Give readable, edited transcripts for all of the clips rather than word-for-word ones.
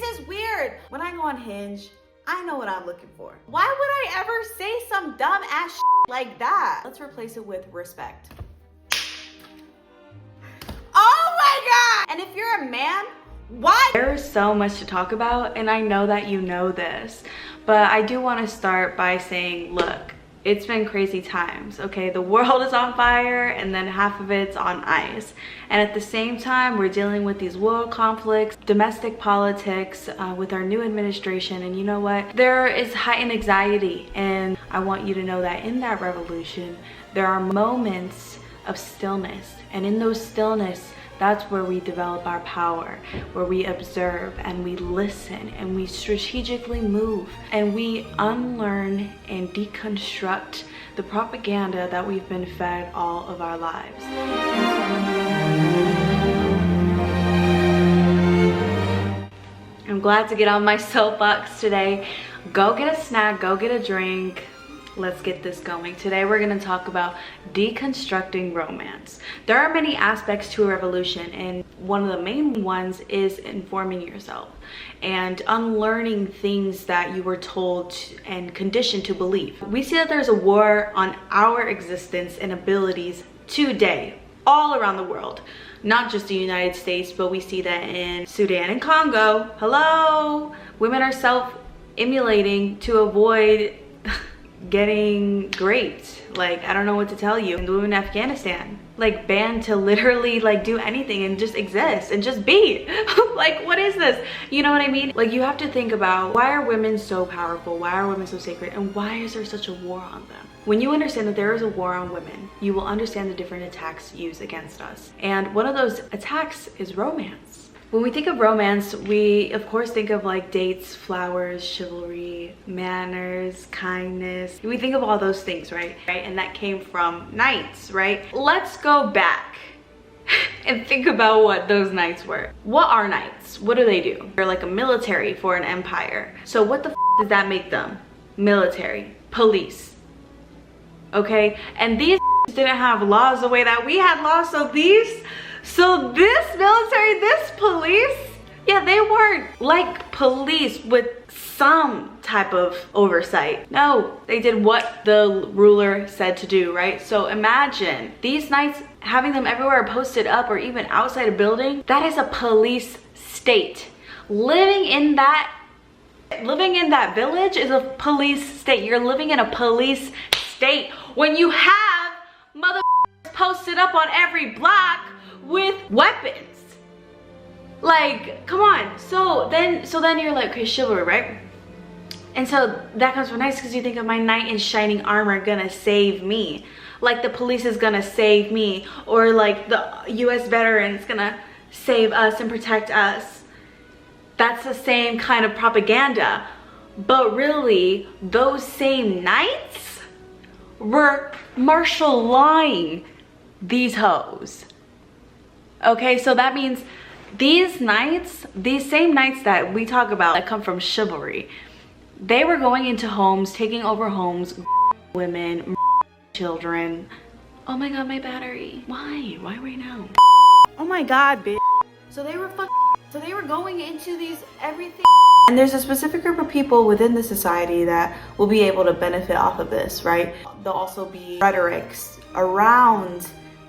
This is weird. When I go on Hinge, I know what I'm looking for. Why would I ever say some dumb ass like that? Let's replace it with respect. Oh my God! And if you're a man, why? There's so much to talk about, and I know that you know this, but I do want to start by saying, look, it's been crazy times, okay? The world is on fire and then half of it's on ice. And at the same time, we're dealing with these world conflicts, domestic politics with our new administration. And you know what? There is heightened anxiety. And I want you to know that in that revolution, there are moments of stillness. And in those stillness, that's where we develop our power, where we observe and we listen and we strategically move and we unlearn and deconstruct the propaganda that we've been fed all of our lives. I'm glad to get on my soapbox today. Go get a snack, go get a drink. Let's get this going. Today we're going to talk about deconstructing romance. There are many aspects to a revolution, and one of the main ones is informing yourself and unlearning things that you were told and conditioned to believe. We see that there's a war on our existence and abilities today, all around the world. Not just the United States, but we see that in Sudan and Congo. Hello! Women are self-immolating to avoid getting raped. Like, I don't know what to tell you. And the women in Afghanistan, like, banned to literally like do anything and just exist and just be. Like, what is this? You know what I mean? Like, you have to think about, why are women so powerful? Why are women so sacred? And why is there such a war on them? When you understand that there is a war on women, you will understand the different attacks used against us. And one of those attacks is romance. When we think of romance, we of course think of like dates, flowers, chivalry, manners, kindness. We think of all those things, right? And that came from knights, right? Let's go back and think about what those knights were. What are knights? What do they do? They're like a military for an empire. So what the f does that make them? Military, police, okay? And these didn't have laws the way that we had laws, so this military, this police, yeah, they weren't like police with some type of oversight. No, they did what the ruler said to do, right? So imagine these knights, having them everywhere posted up or even outside a building. That is a police state. Living in that village is a police state. You're living in a police state when you have motherfuckers posted up on every block with weapons. Like, come on. So then you're like, okay, chivalry, right? And so that comes from knights, because you think of my knight in shining armor gonna save me, like the police is gonna save me, or like the US veterans gonna save us and protect us. That's the same kind of propaganda. But really, those same knights were martial lawing these hoes. Okay, so that means these knights, these same knights that we talk about that come from chivalry, they were going into homes, taking over homes, women, children. Oh my God, my battery. Why right now? Oh my God, bitch. So they were going into these everything. And there's a specific group of people within the society that will be able to benefit off of this, right? There'll also be rhetorics around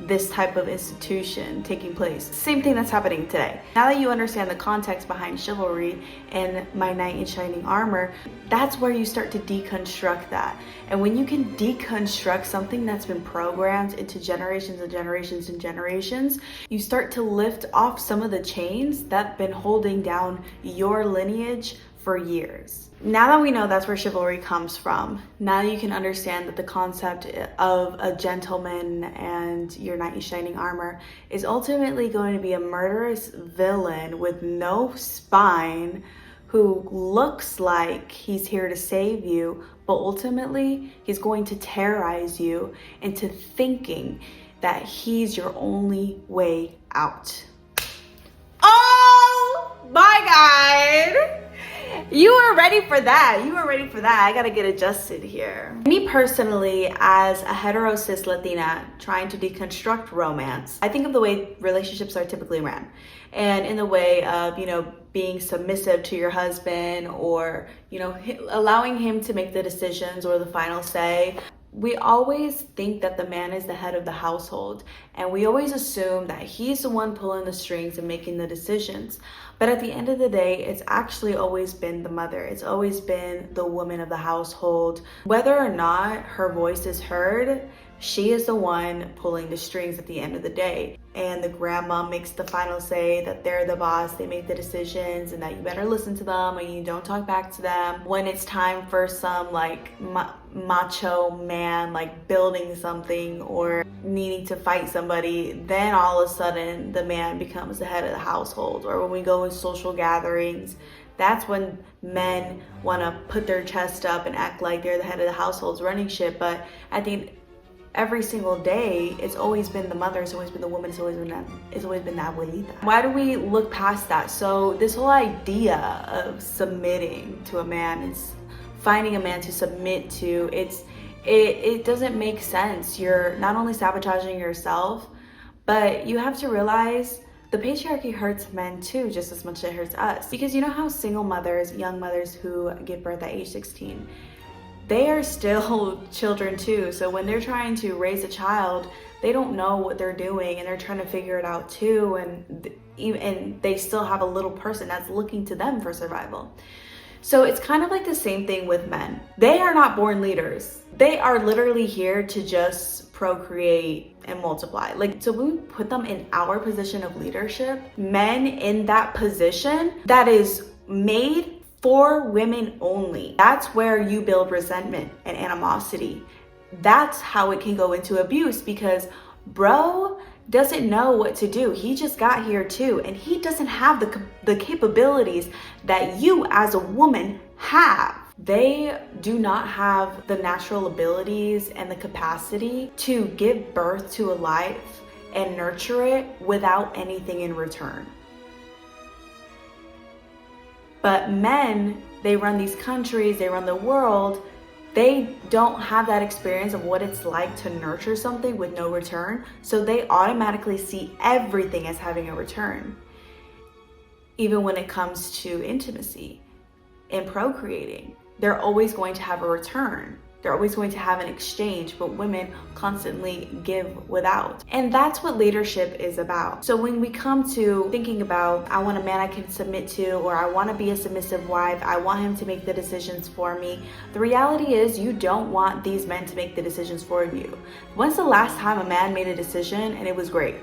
this type of institution taking place. Same thing that's happening today. Now that you understand the context behind chivalry and my knight in shining armor, that's where you start to deconstruct that. And when you can deconstruct something that's been programmed into generations and generations and generations, you start to lift off some of the chains that have been holding down your lineage for years. Now that we know that's where chivalry comes from, now you can understand that the concept of a gentleman and your knight in shining armor is ultimately going to be a murderous villain with no spine who looks like he's here to save you, but ultimately he's going to terrorize you into thinking that he's your only way out. Oh my God! You were ready for that. You were ready for that. I gotta get adjusted here. Me personally, as a hetero cis Latina trying to deconstruct romance, I think of the way relationships are typically ran. And in the way of, being submissive to your husband, or, allowing him to make the decisions or the final say. We always think that the man is the head of the household, and we always assume that he's the one pulling the strings and making the decisions. But at the end of the day, it's actually always been the mother. It's always been the woman of the household. Whether or not her voice is heard, she is the one pulling the strings at the end of the day. And the grandma makes the final say, that they're the boss, they make the decisions, and that you better listen to them and you don't talk back to them. When it's time for some macho man building something or needing to fight somebody, then all of a sudden the man becomes the head of the household. Or when we go in social gatherings, that's when men want to put their chest up and act like they're the head of the household's running shit. But I think every single day, it's always been the mother, it's always been the woman, it's always been the abuelita. Why do we look past that? So this whole idea of submitting to a man, is finding a man to submit to, it doesn't make sense. You're not only sabotaging yourself, but you have to realize the patriarchy hurts men too, just as much as it hurts us. Because you know how single mothers, young mothers who give birth at age 16, they are still children too. So when they're trying to raise a child, they don't know what they're doing, and they're trying to figure it out too. And they still have a little person that's looking to them for survival. So it's kind of like the same thing with men. They are not born leaders. They are literally here to just procreate and multiply. So when we put them in our position of leadership, men in that position that is made for women only, that's where you build resentment and animosity. That's how it can go into abuse, because bro doesn't know what to do. He just got here too, and he doesn't have the capabilities that you as a woman have. They do not have the natural abilities and the capacity to give birth to a life and nurture it without anything in return. But men, they run these countries, they run the world. They don't have that experience of what it's like to nurture something with no return. So they automatically see everything as having a return. Even when it comes to intimacy and procreating, they're always going to have a return. They're always going to have an exchange, but women constantly give without. And that's what leadership is about. So when we come to thinking about, I want a man I can submit to, or I want to be a submissive wife, I want him to make the decisions for me, the reality is you don't want these men to make the decisions for you. When's the last time a man made a decision and it was great?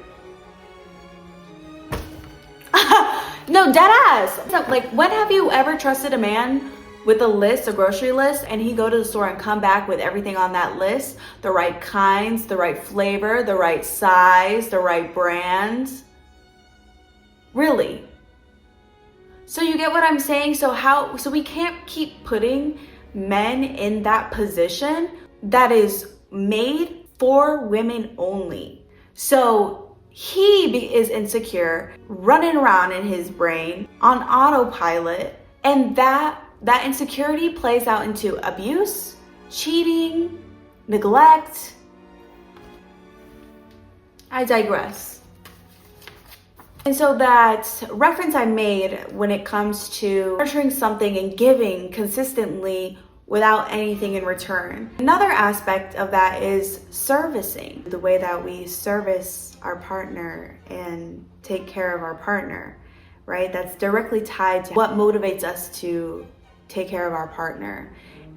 No, dead ass. So, when have you ever trusted a man with a grocery list, and he go to the store and come back with everything on that list, the right kinds, the right flavor, the right size, the right brands? Really? So you get what I'm saying? So we can't keep putting men in that position that is made for women only. So he is insecure, running around in his brain on autopilot, and that insecurity plays out into abuse, cheating, neglect. I digress. And so that reference I made when it comes to nurturing something and giving consistently without anything in return. Another aspect of that is servicing, the way that we service our partner and take care of our partner, right? That's directly tied to what motivates us to take care of our partner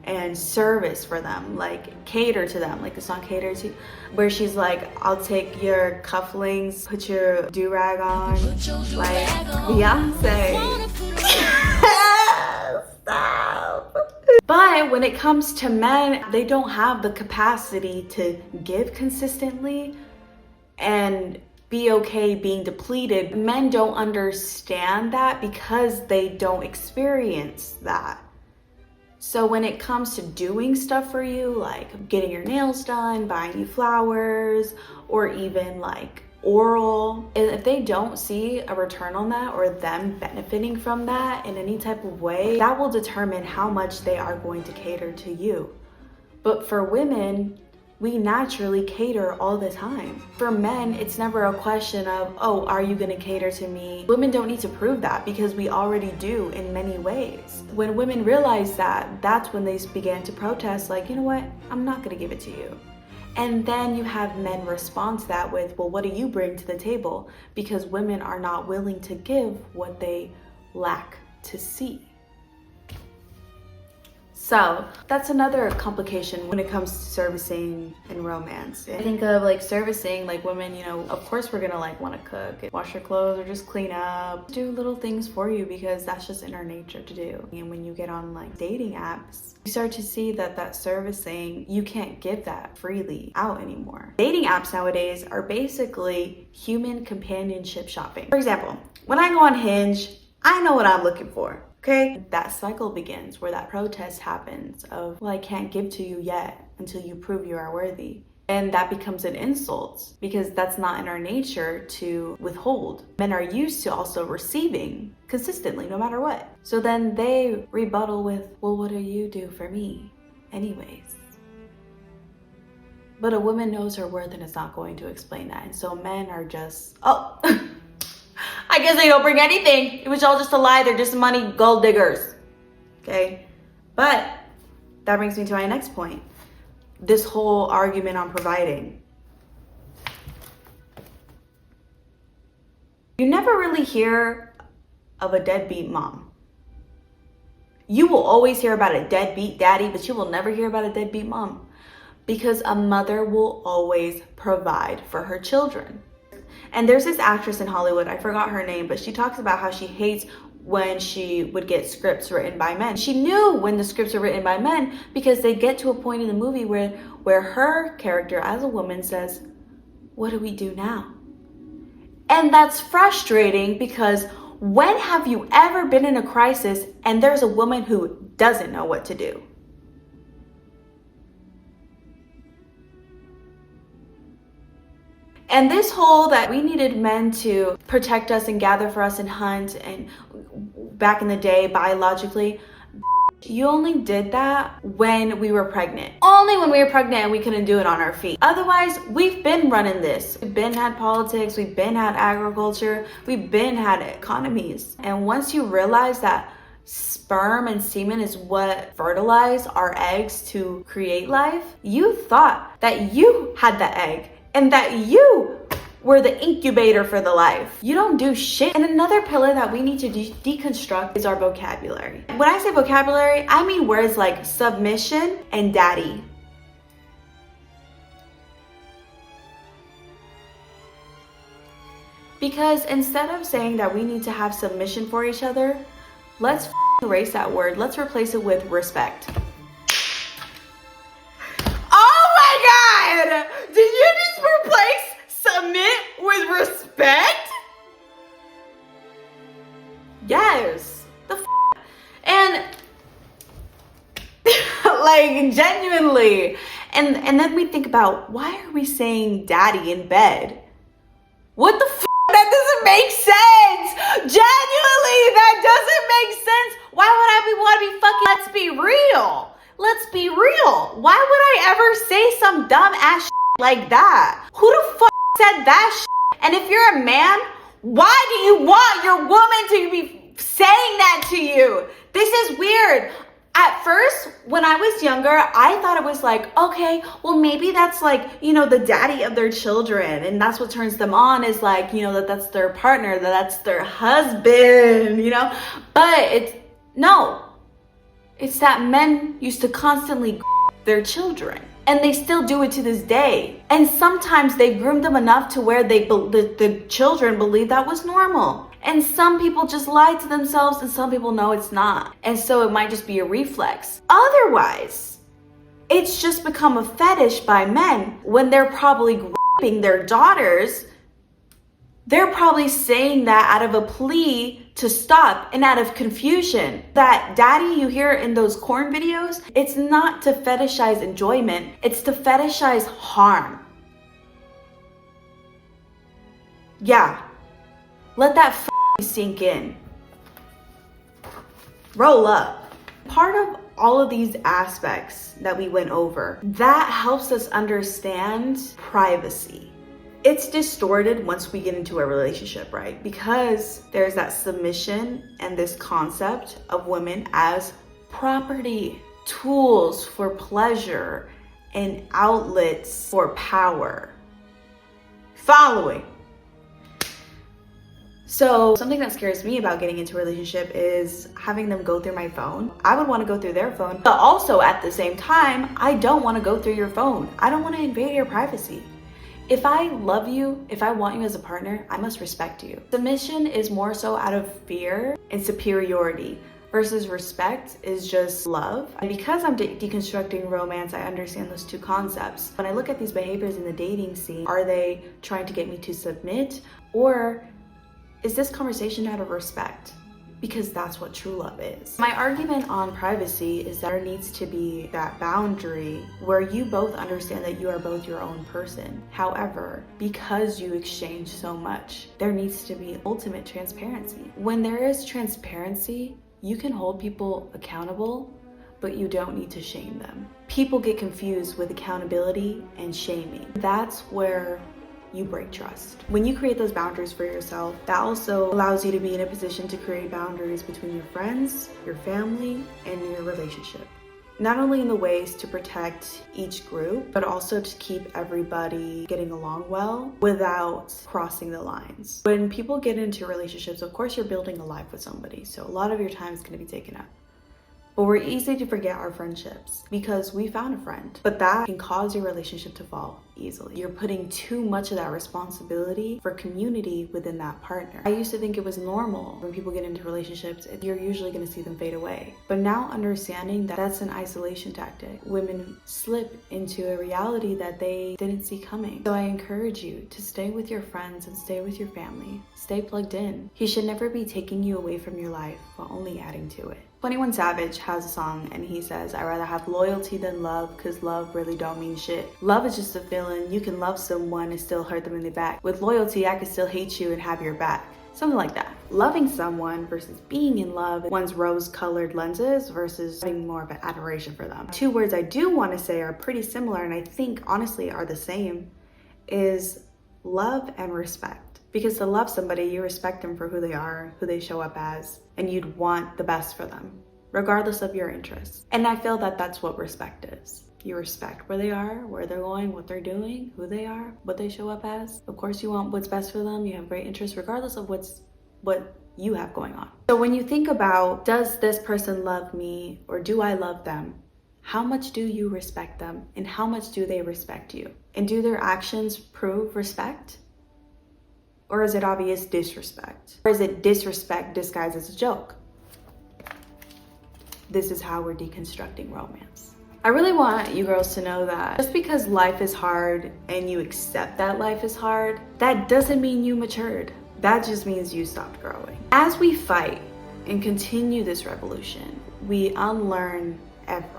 and service for them, cater to them, like the song Cater To, where she's like, I'll take your cufflinks, put your do-rag on, like Beyonce. Stop. But when it comes to men, they don't have the capacity to give consistently and be okay being depleted. Men don't understand that because they don't experience that. So when it comes to doing stuff for you, like getting your nails done, buying you flowers, or even oral, and if they don't see a return on that or them benefiting from that in any type of way, that will determine how much they are going to cater to you. But for women, we naturally cater all the time. For men, it's never a question of, oh, are you gonna cater to me? Women don't need to prove that because we already do in many ways. When women realized that, that's when they began to protest, like, you know what, I'm not gonna give it to you. And then you have men respond to that with, well, what do you bring to the table? Because women are not willing to give what they lack to see. So that's another complication when it comes to servicing and romance. I think of like servicing, like women, you know, of course we're gonna like want to cook, wash your clothes, or just clean up, do little things for you because that's just in our nature to do. And when you get on like dating apps, you start to see that that servicing, you can't give that freely out anymore. Dating apps nowadays are basically human companionship shopping. For example, when I go on Hinge, I know what I'm looking for. Okay, that cycle begins where that protest happens of, well, I can't give to you yet until you prove you are worthy. And that becomes an insult because that's not in our nature to withhold. Men are used to also receiving consistently, no matter what. So then they rebuttal with, well, what do you do for me anyways? But a woman knows her worth and is not going to explain that. And so men are just, oh, I guess they don't bring anything. It was all just a lie. They're just money gold diggers. Okay? But that brings me to my next point. This whole argument on providing. You never really hear of a deadbeat mom. You will always hear about a deadbeat daddy, but you will never hear about a deadbeat mom. Because a mother will always provide for her children. And there's this actress in Hollywood, I forgot her name, but she talks about how she hates when she would get scripts written by men. She knew when the scripts were written by men because they get to a point in the movie where her character as a woman says, what do we do now? And that's frustrating because when have you ever been in a crisis and there's a woman who doesn't know what to do? And this whole that we needed men to protect us and gather for us and hunt, and back in the day, biologically, you only did that when we were pregnant. Only when we were pregnant and we couldn't do it on our feet. Otherwise, we've been running this. We've been had politics, we've been had agriculture, we've been had economies. And once you realize that sperm and semen is what fertilize our eggs to create life, you thought that you had the egg and that you were the incubator for the life. You don't do shit. And another pillar that we need to deconstruct is our vocabulary. When I say vocabulary, I mean words like submission and daddy. Because instead of saying that we need to have submission for each other, let's erase that word. Let's replace it with respect. Did you just replace submit with respect? Yes. And like genuinely. And then we think about, why are we saying daddy in bed? What the that doesn't make sense. Genuinely, that doesn't make sense. Why would I want to be fucking, let's be real. Let's be real. Why would I ever say some dumb ass like that? Who the fuck said that shit? And if you're a man, why do you want your woman to be saying that to you? This is weird. At first, when I was younger, I thought it was like, okay, well, maybe that's like, you know, the daddy of their children. And that's what turns them on is like, you know, that's their partner, that's their husband, you know. But no. It's that men used to constantly their children. And they still do it to this day. And sometimes they groomed them enough to where the children believe that was normal. And some people just lie to themselves and some people know it's not. And so it might just be a reflex. Otherwise, it's just become a fetish by men when they're probably raping their daughters. They're probably saying that out of a plea to stop and out of confusion. That daddy you hear in those corn videos, it's not to fetishize enjoyment, it's to fetishize harm. Yeah, let that sink in. Roll up. Part of all of these aspects that we went over, that helps us understand privacy. It's distorted once we get into a relationship, right? Because there's that submission and this concept of women as property, tools for pleasure, and outlets for power. Following. So something that scares me about getting into a relationship is having them go through my phone. I would want to go through their phone, but also at the same time, I don't want to go through your phone. I don't want to invade your privacy. If I love you, if I want you as a partner, I must respect you. Submission is more so out of fear and superiority versus respect is just love. And because I'm deconstructing romance, I understand those two concepts. When I look at these behaviors in the dating scene, are they trying to get me to submit, or is this conversation out of respect? Because that's what true love is. My argument on privacy is that there needs to be that boundary where you both understand that you are both your own person. However, because you exchange so much, there needs to be ultimate transparency. When there is transparency, you can hold people accountable, but you don't need to shame them. People get confused with accountability and shaming. That's where you break trust. When you create those boundaries for yourself, that also allows you to be in a position to create boundaries between your friends, your family, and your relationship. Not only in the ways to protect each group, but also to keep everybody getting along well without crossing the lines. When people get into relationships, of course you're building a life with somebody, so a lot of your time is going to be taken up. But we're easy to forget our friendships because we found a friend. But that can cause your relationship to fall easily. You're putting too much of that responsibility for community within that partner. I used to think it was normal when people get into relationships, you're usually going to see them fade away. But now understanding that that's an isolation tactic, women slip into a reality that they didn't see coming. So I encourage you to stay with your friends and stay with your family. Stay plugged in. He should never be taking you away from your life, but only adding to it. 21 Savage has a song and he says, I'd rather have loyalty than love because love really don't mean shit. Love is just a feeling. You can love someone and still hurt them in the back. With loyalty, I can still hate you and have your back. Something like that. Loving someone versus being in love, one's rose-colored lenses versus having more of an admiration for them. Two words I do want to say are pretty similar and I think honestly are the same is love and respect. Because to love somebody, you respect them for who they are, who they show up as, and you'd want the best for them, regardless of your interests. And I feel that that's what respect is. You respect where they are, where they're going, what they're doing, who they are, what they show up as. Of course, you want what's best for them. You have great interests, regardless of what you have going on. So when you think about, does this person love me or do I love them? How much do you respect them and how much do they respect you? And do their actions prove respect? Or is it obvious disrespect? Or is it disrespect disguised as a joke? This is how we're deconstructing romance. I really want you girls to know that just because life is hard and you accept that life is hard, that doesn't mean you matured. That just means you stopped growing. As we fight and continue this revolution, we unlearn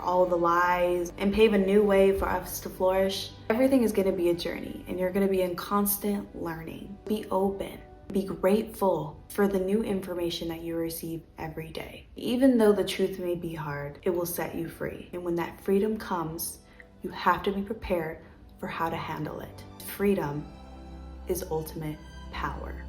all the lies and pave a new way for us to flourish. Everything is going to be a journey and you're going to be in constant learning. Be open. Be grateful for the new information that you receive every day. Even though the truth may be hard, it will set you free. And when that freedom comes, you have to be prepared for how to handle it. Freedom is ultimate power.